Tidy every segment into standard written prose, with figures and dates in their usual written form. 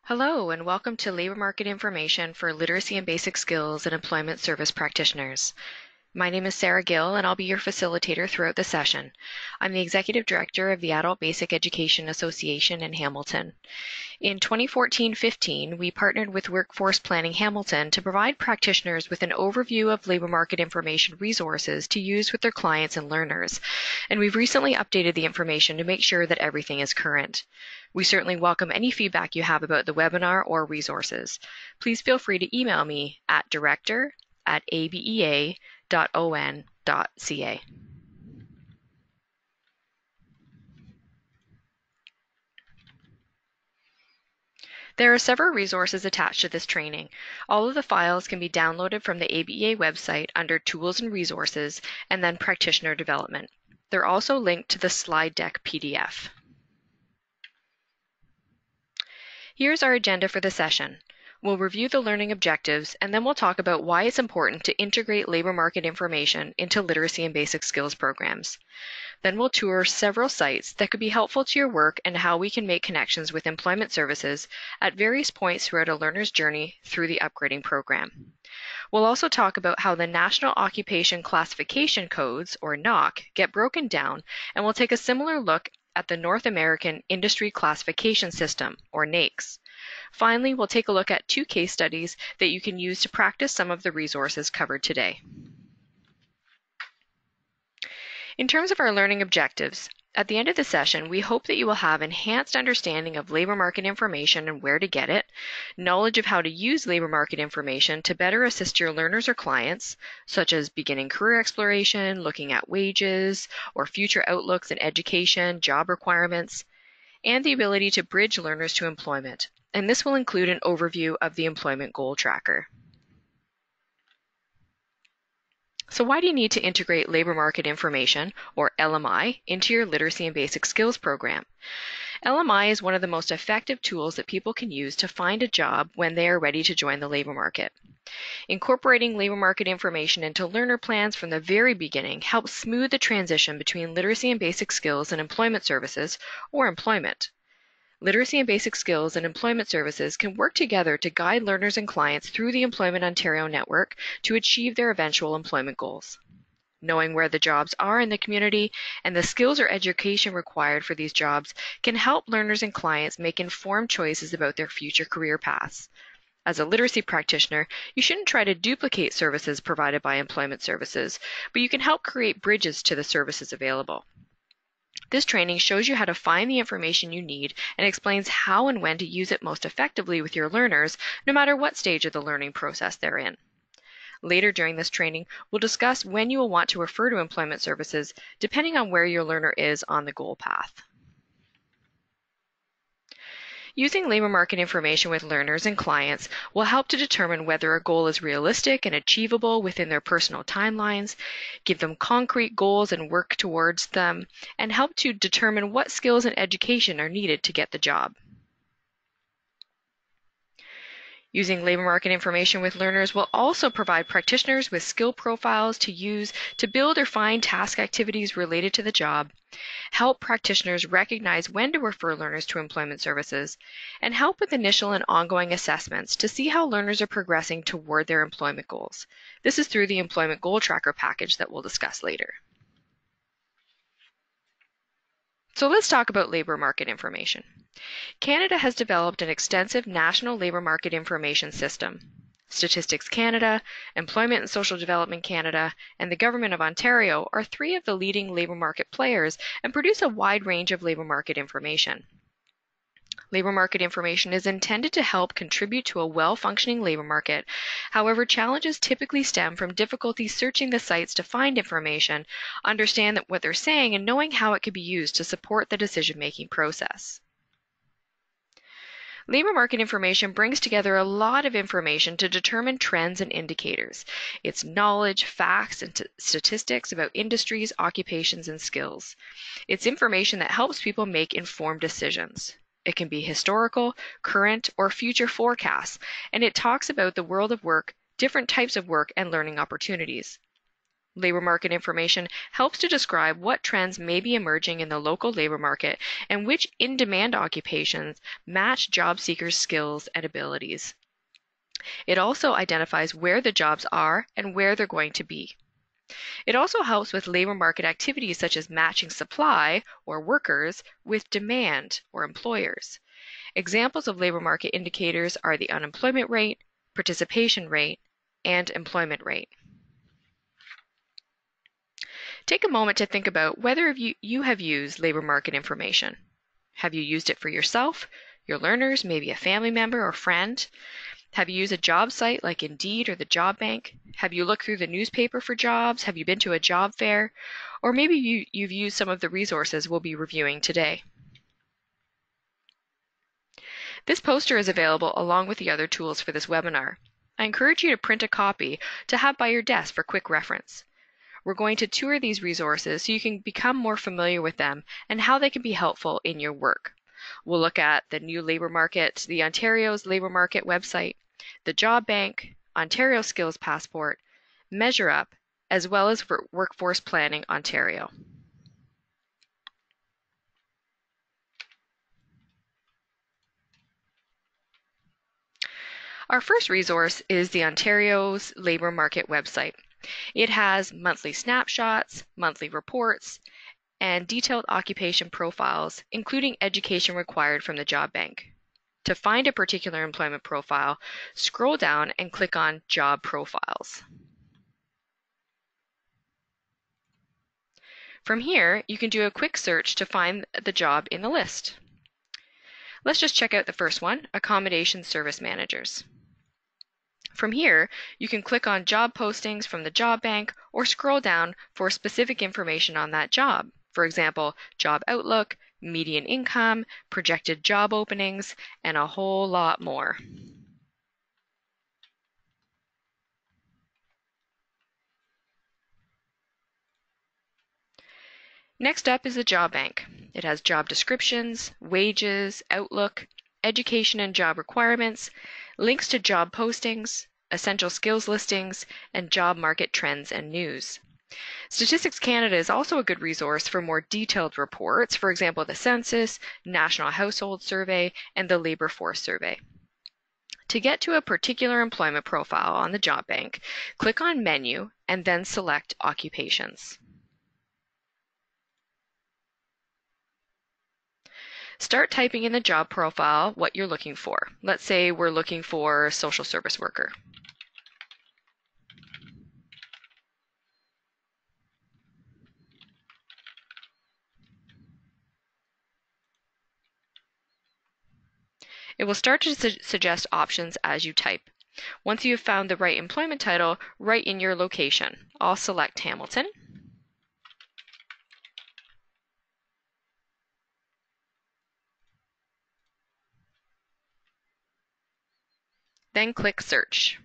Hello, and welcome to Labor Market Information for Literacy and Basic Skills and Employment Service Practitioners. My name is Sarah Gill, and I'll be your facilitator throughout the session. I'm the Executive Director of the Adult Basic Education Association in Hamilton. In 2014-15, we partnered with Workforce Planning Hamilton to provide practitioners with an overview of labor market information resources to use with their clients and learners, and we've recently updated the information to make sure that everything is current. We certainly welcome any feedback you have about the webinar or resources. Please feel free to email me at director@abea.on.ca. There are several resources attached to this training. All of the files can be downloaded from the ABEA website under Tools and Resources and then Practitioner Development. They're also linked to the slide deck PDF. Here's our agenda for the session. We'll review the learning objectives, and then we'll talk about why it's important to integrate labor market information into literacy and basic skills programs. Then we'll tour several sites that could be helpful to your work and how we can make connections with employment services at various points throughout a learner's journey through the upgrading program. We'll also talk about how the National Occupation Classification Codes, or NOC, get broken down, and we'll take a similar look at the North American Industry Classification System, or NAICS. Finally, we'll take a look at 2 case studies that you can use to practice some of the resources covered today. In terms of our learning objectives, at the end of the session, we hope that you will have enhanced understanding of labor market information and where to get it, knowledge of how to use labor market information to better assist your learners or clients, such as beginning career exploration, looking at wages, or future outlooks in education, job requirements, and the ability to bridge learners to employment. And this will include an overview of the Employment Goal Tracker. So why do you need to integrate labor market information, or LMI, into your literacy and basic skills program? LMI is one of the most effective tools that people can use to find a job when they are ready to join the labor market. Incorporating labor market information into learner plans from the very beginning helps smooth the transition between literacy and basic skills and employment services, or employment. Literacy and basic skills and employment services can work together to guide learners and clients through the Employment Ontario network to achieve their eventual employment goals. Knowing where the jobs are in the community and the skills or education required for these jobs can help learners and clients make informed choices about their future career paths. As a literacy practitioner, you shouldn't try to duplicate services provided by employment services, but you can help create bridges to the services available. This training shows you how to find the information you need and explains how and when to use it most effectively with your learners, no matter what stage of the learning process they're in. Later during this training, we'll discuss when you will want to refer to employment services, depending on where your learner is on the goal path. Using labor market information with learners and clients will help to determine whether a goal is realistic and achievable within their personal timelines, give them concrete goals and work towards them, and help to determine what skills and education are needed to get the job. Using labor market information with learners will also provide practitioners with skill profiles to use to build or find task activities related to the job, help practitioners recognize when to refer learners to employment services, and help with initial and ongoing assessments to see how learners are progressing toward their employment goals. This is through the Employment Goal Tracker package that we'll discuss later. So let's talk about labor market information. Canada has developed an extensive national labor market information system. Statistics Canada, Employment and Social Development Canada, and the Government of Ontario are 3 of the leading labor market players and produce a wide range of labor market information. Labor market information is intended to help contribute to a well-functioning labor market. However, challenges typically stem from difficulty searching the sites to find information, understand what they're saying, and knowing how it could be used to support the decision-making process. Labor market information brings together a lot of information to determine trends and indicators. It's knowledge, facts, and statistics about industries, occupations, and skills. It's information that helps people make informed decisions. It can be historical, current, or future forecasts, and it talks about the world of work, different types of work, and learning opportunities. Labor market information helps to describe what trends may be emerging in the local labor market and which in-demand occupations match job seekers' skills and abilities. It also identifies where the jobs are and where they're going to be. It also helps with labor market activities such as matching supply, or workers, with demand, or employers. Examples of labor market indicators are the unemployment rate, participation rate, and employment rate. Take a moment to think about whether you have used labor market information. Have you used it for yourself, your learners, maybe a family member or friend? Have you used a job site like Indeed or the Job Bank? Have you looked through the newspaper for jobs? Have you been to a job fair? Or maybe you've used some of the resources we'll be reviewing today. This poster is available along with the other tools for this webinar. I encourage you to print a copy to have by your desk for quick reference. We're going to tour these resources so you can become more familiar with them and how they can be helpful in your work. We'll look at the new labor market, the Ontario's labor market website, the Job Bank, Ontario Skills Passport, Measure Up, as well as for Workforce Planning Ontario. Our first resource is the Ontario's labor market website. It has monthly snapshots, monthly reports, and detailed occupation profiles, including education required from the Job Bank. To find a particular employment profile, scroll down and click on Job Profiles. From here, you can do a quick search to find the job in the list. Let's just check out the first one, Accommodation Service Managers. From here, you can click on job postings from the Job Bank or scroll down for specific information on that job. For example, job outlook, median income, projected job openings, and a whole lot more. Next up is the Job Bank. It has job descriptions, wages, outlook, education and job requirements, links to job postings, essential skills listings, and job market trends and news. Statistics Canada is also a good resource for more detailed reports, for example, the Census, National Household Survey, and the Labour Force Survey. To get to a particular employment profile on the Job Bank, click on Menu and then select Occupations. Start typing in the job profile what you're looking for. Let's say we're looking for a social service worker. It will start to suggest options as you type. Once you have found the right employment title, write in your location. I'll select Hamilton. Then click Search.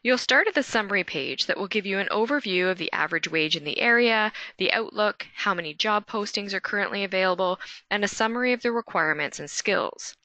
You'll start at the summary page that will give you an overview of the average wage in the area, the outlook, how many job postings are currently available, and a summary of the requirements and skills.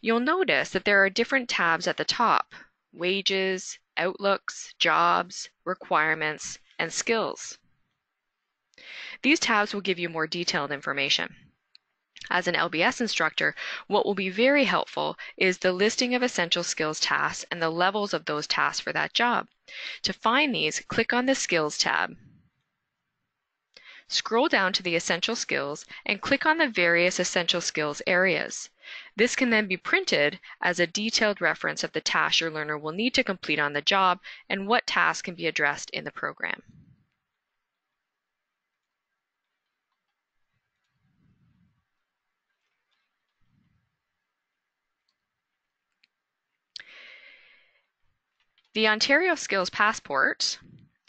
You'll notice that there are different tabs at the top: wages, outlooks, jobs, requirements, and skills. These tabs will give you more detailed information. As an LBS instructor, what will be very helpful is the listing of essential skills tasks and the levels of those tasks for that job. To find these, click on the Skills tab. Scroll down to the Essential Skills and click on the various essential skills areas. This can then be printed as a detailed reference of the tasks your learner will need to complete on the job and what tasks can be addressed in the program. The Ontario Skills Passport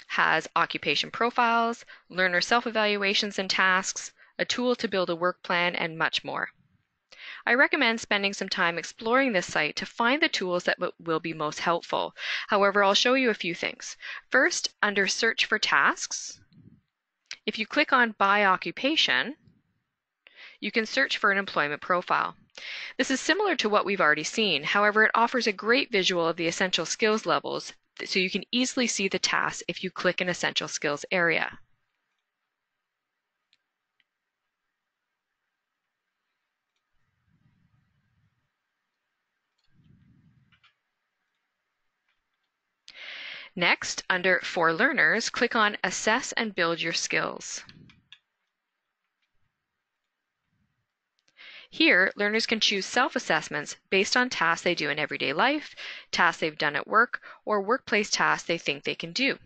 has occupation profiles, learner self-evaluations and tasks, a tool to build a work plan, and much more. I recommend spending some time exploring this site to find the tools that will be most helpful. However, I'll show you a few things. First, under Search for Tasks, if you click on By Occupation, you can search for an employment profile. This is similar to what we've already seen. However, it offers a great visual of the essential skills levels so you can easily see the tasks if you click an Essential Skills area. Next, under For Learners, click on Assess and Build Your Skills. Here, learners can choose self-assessments based on tasks they do in everyday life, tasks they've done at work, or workplace tasks they think they can do.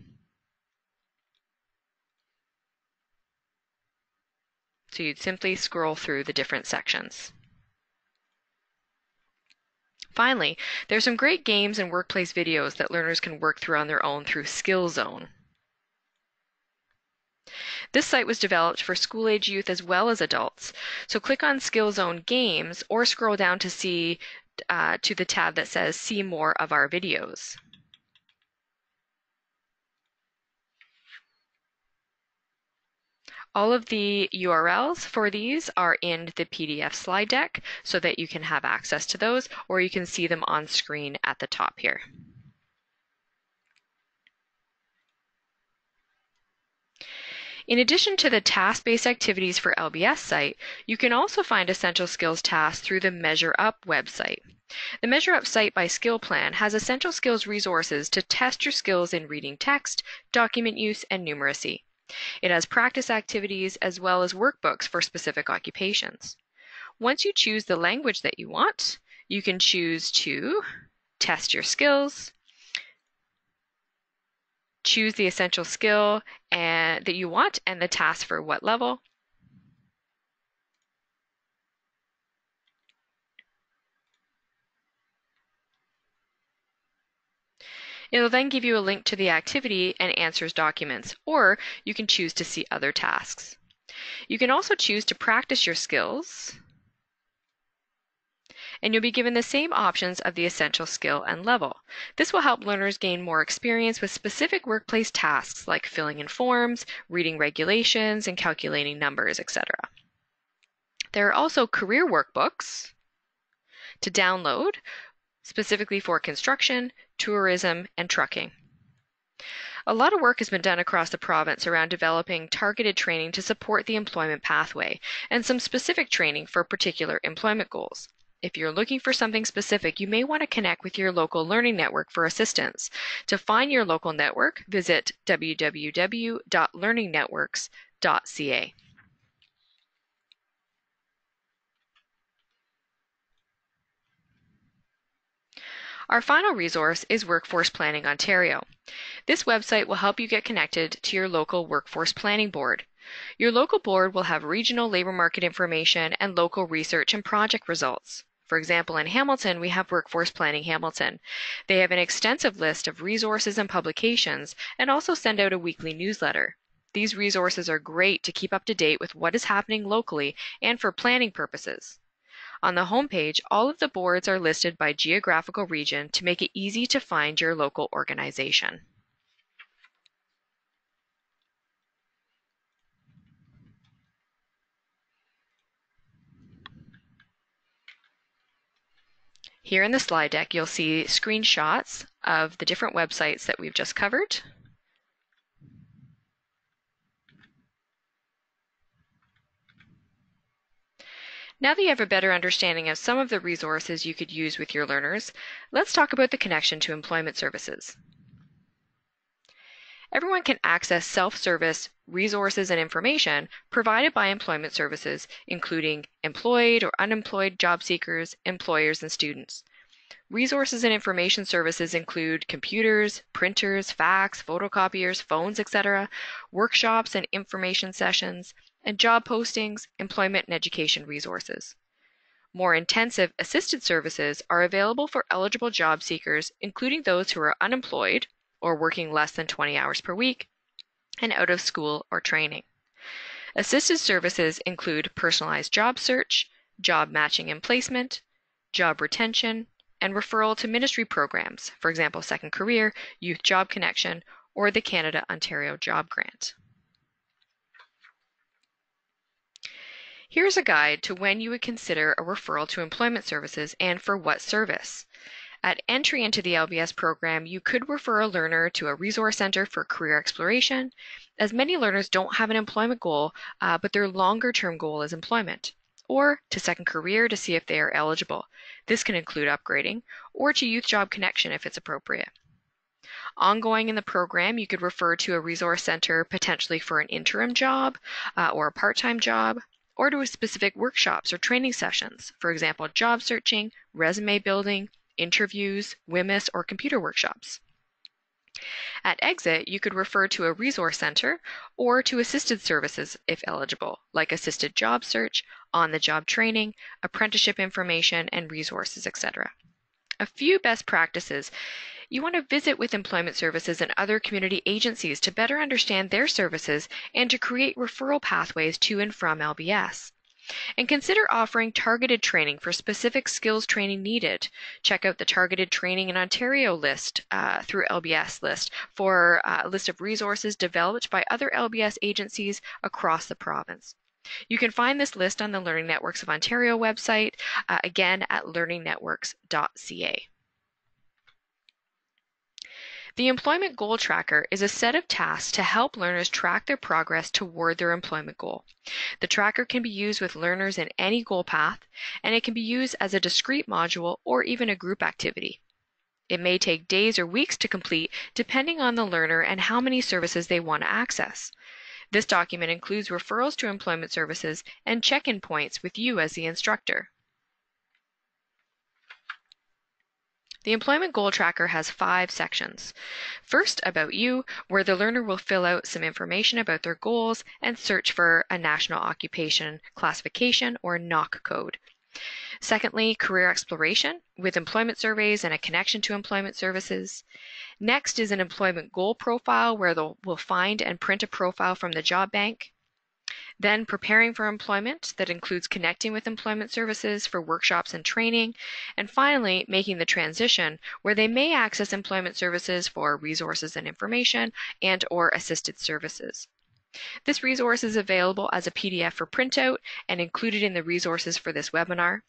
So you'd simply scroll through the different sections. Finally, there's some great games and workplace videos that learners can work through on their own through Skill Zone. This site was developed for school-age youth as well as adults. So click on Skill Zone Games or scroll down to see to the tab that says See More of Our Videos. All of the URLs for these are in the PDF slide deck so that you can have access to those, or you can see them on screen at the top here. In addition to the task-based activities for LBS site, you can also find essential skills tasks through the Measure Up website. The Measure Up site by skill plan has essential skills resources to test your skills in reading text, document use, and numeracy. It has practice activities as well as workbooks for specific occupations. Once you choose the language that you want, you can choose to test your skills, choose the essential skill that you want and the task for what level. It'll then give you a link to the activity and answers documents, or you can choose to see other tasks. You can also choose to practice your skills, and you'll be given the same options of the essential skill and level. This will help learners gain more experience with specific workplace tasks like filling in forms, reading regulations, and calculating numbers, etc. There are also career workbooks to download, specifically for construction, tourism, and trucking. A lot of work has been done across the province around developing targeted training to support the employment pathway and some specific training for particular employment goals. If you're looking for something specific, you may want to connect with your local learning network for assistance. To find your local network, visit www.learningnetworks.ca. Our final resource is Workforce Planning Ontario. This website will help you get connected to your local workforce planning board. Your local board will have regional labor market information and local research and project results. For example, in Hamilton, we have Workforce Planning Hamilton. They have an extensive list of resources and publications and also send out a weekly newsletter. These resources are great to keep up to date with what is happening locally and for planning purposes. On the homepage, all of the boards are listed by geographical region to make it easy to find your local organization. Here in the slide deck, you'll see screenshots of the different websites that we've just covered. Now that you have a better understanding of some of the resources you could use with your learners, let's talk about the connection to employment services. Everyone can access self-service resources and information provided by employment services, including employed or unemployed job seekers, employers, and students. Resources and information services include computers, printers, fax, photocopiers, phones, etc., workshops and information sessions, and job postings, employment and education resources. More intensive assisted services are available for eligible job seekers, including those who are unemployed or working less than 20 hours per week and out of school or training. Assisted services include personalized job search, job matching and placement, job retention, and referral to ministry programs, for example, Second Career, Youth Job Connection, or the Canada-Ontario Job Grant. Here's a guide to when you would consider a referral to employment services and for what service. At entry into the LBS program, you could refer a learner to a resource center for career exploration, as many learners don't have an employment goal, but their longer-term goal is employment, or to Second Career to see if they are eligible. This can include upgrading, or to Youth Job Connection if it's appropriate. Ongoing in the program, you could refer to a resource center potentially for an interim job or a part-time job, or to specific workshops or training sessions, for example, job searching, resume building, interviews, WMIS, or computer workshops. At exit, you could refer to a resource center or to assisted services if eligible, like assisted job search, on-the-job training, apprenticeship information, and resources, etc. A few best practices. You want to visit with employment services and other community agencies to better understand their services and to create referral pathways to and from LBS. And consider offering targeted training for specific skills training needed. Check out the Targeted Training in Ontario list through LBS list for a list of resources developed by other LBS agencies across the province. You can find this list on the Learning Networks of Ontario website, again at learningnetworks.ca. The Employment Goal Tracker is a set of tasks to help learners track their progress toward their employment goal. The tracker can be used with learners in any goal path, and it can be used as a discrete module or even a group activity. It may take days or weeks to complete depending on the learner and how many services they want to access. This document includes referrals to employment services and check-in points with you as the instructor. The Employment Goal Tracker has 5 sections. First, About You, where the learner will fill out some information about their goals and search for a National Occupation Classification or NOC code. Secondly, Career Exploration, with employment surveys and a connection to employment services. Next is an Employment Goal Profile, where we'll find and print a profile from the job bank. Then Preparing for Employment, that includes connecting with employment services for workshops and training. And finally, Making the Transition, where they may access employment services for resources and information and or assisted services. This resource is available as a PDF for printout and included in the resources for this webinar.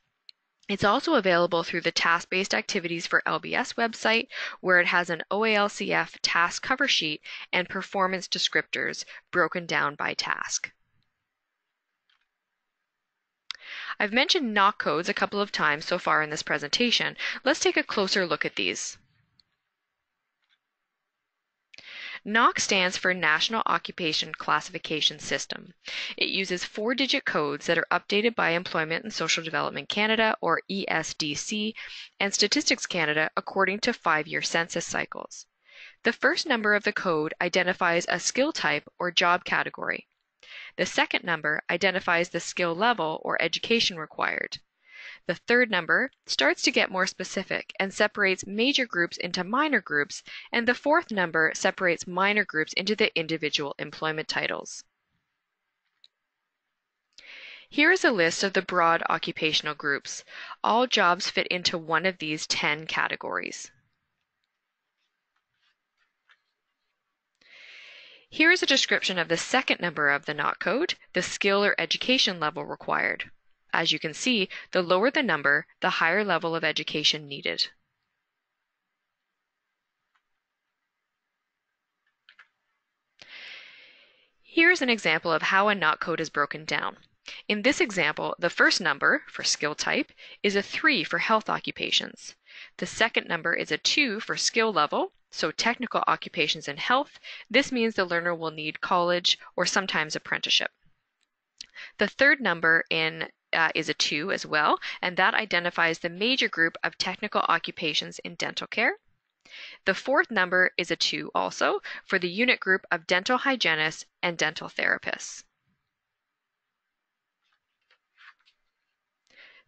It's also available through the Task-Based Activities for LBS website, where it has an OALCF task cover sheet and performance descriptors broken down by task. I've mentioned NOC codes a couple of times so far in this presentation. Let's take a closer look at these. NOC stands for National Occupation Classification System. It uses 4-digit codes that are updated by Employment and Social Development Canada, or ESDC, and Statistics Canada according to 5-year census cycles. The first number of the code identifies a skill type or job category. The second number identifies the skill level or education required. The third number starts to get more specific and separates major groups into minor groups, and the fourth number separates minor groups into the individual employment titles. Here is a list of the broad occupational groups. All jobs fit into one of these 10 categories. Here is a description of the second number of the NOC code, the skill or education level required. As you can see, the lower the number, the higher level of education needed. Here's an example of how a NOC code is broken down. In this example, the first number, for skill type, is a 3 for health occupations. The second number is a 2 for skill level, so technical occupations in health. This means the learner will need college or sometimes apprenticeship. The third number is a 2 as well, and that identifies the major group of technical occupations in dental care. The fourth number is a 2 also for the unit group of dental hygienists and dental therapists.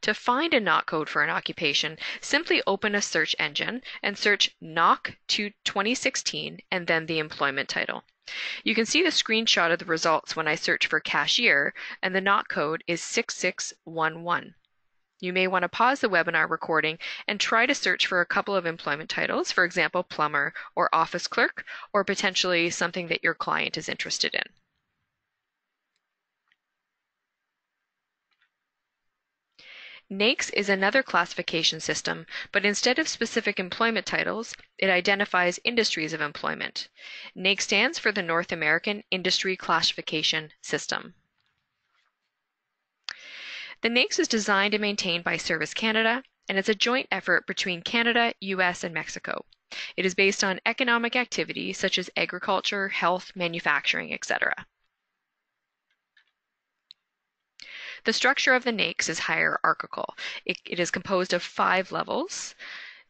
To find a NOC code for an occupation, simply open a search engine and search NOC 2016 and then the employment title. You can see the screenshot of the results when I search for cashier, and the NOC code is 6611. You may want to pause the webinar recording and try to search for a couple of employment titles, for example, plumber or office clerk, or potentially something that your client is interested in. NAICS is another classification system, but instead of specific employment titles, it identifies industries of employment. NAICS stands for the North American Industry Classification System. The NAICS is designed and maintained by Service Canada, and it's a joint effort between Canada, US, and Mexico. It is based on economic activity such as agriculture, health, manufacturing, etc. The structure of the NAICS is hierarchical. It is composed of 5 levels.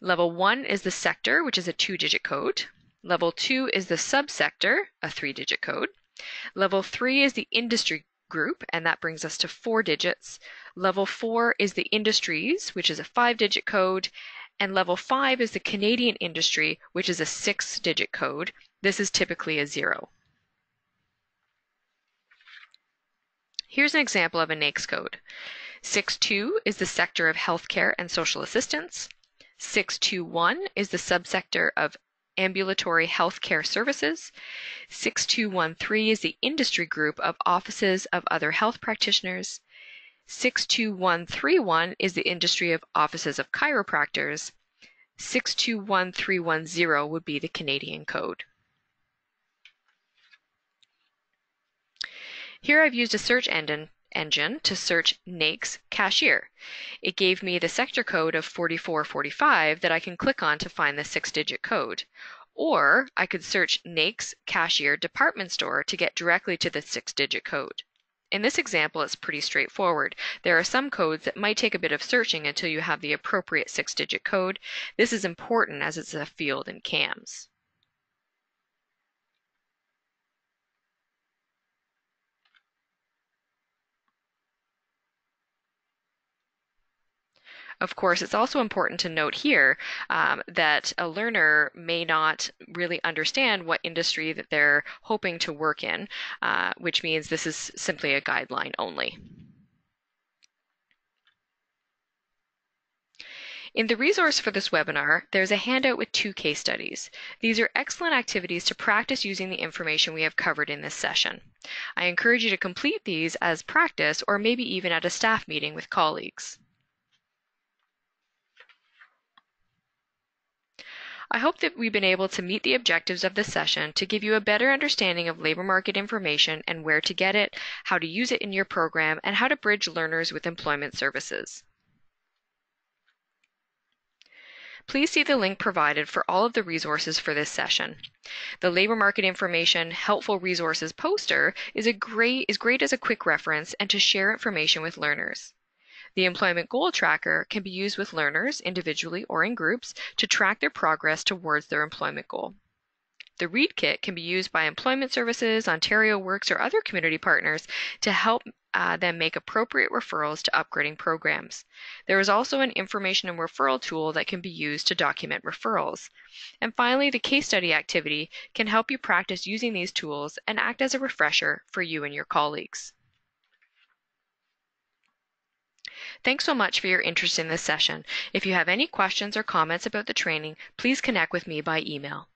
Level 1 is the sector, which is a 2-digit code. Level 2 is the subsector, a 3-digit code. Level 3 is the industry group, and that brings us to 4 digits. Level 4 is the industries, which is a 5-digit code. And level 5 is the Canadian industry, which is a 6-digit code. This is typically a 0. Here's an example of a NAICS code. 6.2 is the sector of healthcare and social assistance. 6.2.1 is the subsector of ambulatory healthcare services. 6.2.1.3 is the industry group of offices of other health practitioners. 6.2.1.3.1 is the industry of offices of chiropractors. 6.2.1.3.1.0 would be the Canadian code. Here I've used a search engine to search NAICS cashier. It gave me the sector code of 4445 that I can click on to find the 6-digit code. Or I could search NAICS cashier department store to get directly to the 6-digit code. In this example, it's pretty straightforward. There are some codes that might take a bit of searching until you have the appropriate 6-digit code. This is important as it's a field in CAMS. Of course, it's also important to note here that a learner may not really understand what industry that they're hoping to work in, which means this is simply a guideline only. In the resource for this webinar, there's a handout with 2 case studies. These are excellent activities to practice using the information we have covered in this session. I encourage you to complete these as practice or maybe even at a staff meeting with colleagues. I hope that we've been able to meet the objectives of this session to give you a better understanding of labor market information and where to get it, how to use it in your program, and how to bridge learners with employment services. Please see the link provided for all of the resources for this session. The Labor Market Information Helpful Resources poster is great as a quick reference and to share information with learners. The Employment Goal Tracker can be used with learners individually or in groups to track their progress towards their employment goal. The Read Kit can be used by Employment Services, Ontario Works, or other community partners to help them make appropriate referrals to upgrading programs. There is also an information and referral tool that can be used to document referrals. And finally, the case study activity can help you practice using these tools and act as a refresher for you and your colleagues. Thanks so much for your interest in this session. If you have any questions or comments about the training, please connect with me by email.